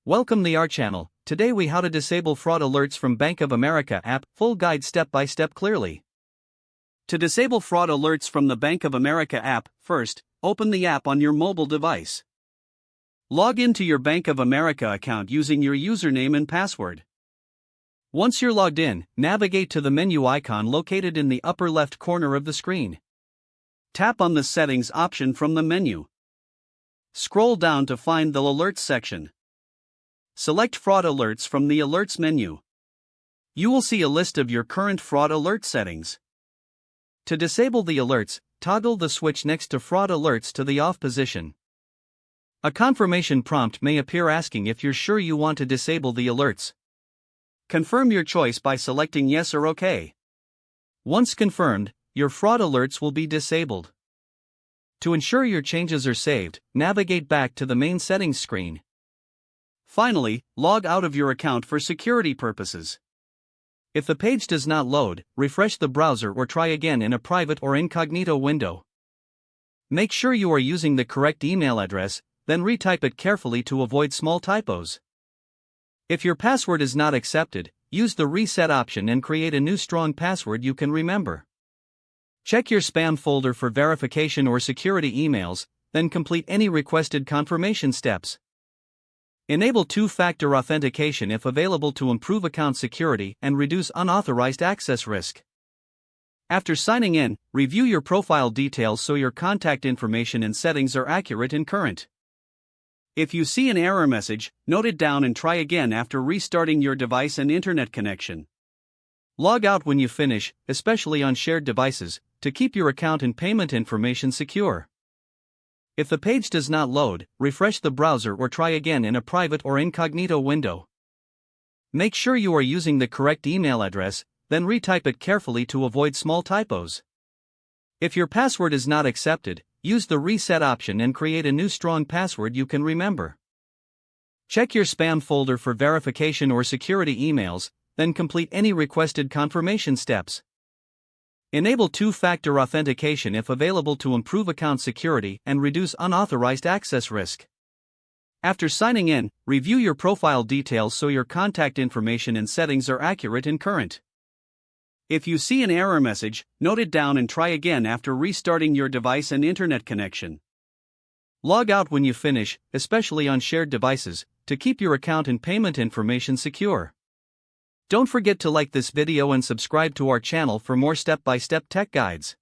Welcome to our channel. Today we how to disable fraud alerts from Bank of America app, full guide step by step clearly. To disable fraud alerts from the Bank of America app, first, open the app on your mobile device. Log into your Bank of America account using your username and password. Once you're logged in, navigate to the menu icon located in the upper left corner of the screen. Tap on the Settings option from the menu. Scroll down to find the Alerts section. Select Fraud Alerts from the Alerts menu. You will see a list of your current fraud alert settings. To disable the alerts, toggle the switch next to Fraud Alerts to the off position. A confirmation prompt may appear asking if you're sure you want to disable the alerts. Confirm your choice by selecting Yes or OK. Once confirmed, your fraud alerts will be disabled. To ensure your changes are saved, navigate back to the main settings screen. Finally, log out of your account for security purposes. If the page does not load, refresh the browser or try again in a private or incognito window. Make sure you are using the correct email address, then retype it carefully to avoid small typos. If your password is not accepted, use the reset option and create a new strong password you can remember. Check your spam folder for verification or security emails, then complete any requested confirmation steps. Enable two-factor authentication if available to improve account security and reduce unauthorized access risk. After signing in, review your profile details so your contact information and settings are accurate and current. If you see an error message, note it down and try again after restarting your device and internet connection. Log out when you finish, especially on shared devices, to keep your account and payment information secure. If the page does not load, refresh the browser or try again in a private or incognito window. Make sure you are using the correct email address, then retype it carefully to avoid small typos. If your password is not accepted, use the reset option and create a new strong password you can remember. Check your spam folder for verification or security emails, then complete any requested confirmation steps. Enable two-factor authentication if available to improve account security and reduce unauthorized access risk. After signing in, review your profile details so your contact information and settings are accurate and current. If you see an error message, note it down and try again after restarting your device and internet connection. Log out when you finish, especially on shared devices, to keep your account and payment information secure. Don't forget to like this video and subscribe to our channel for more step-by-step tech guides.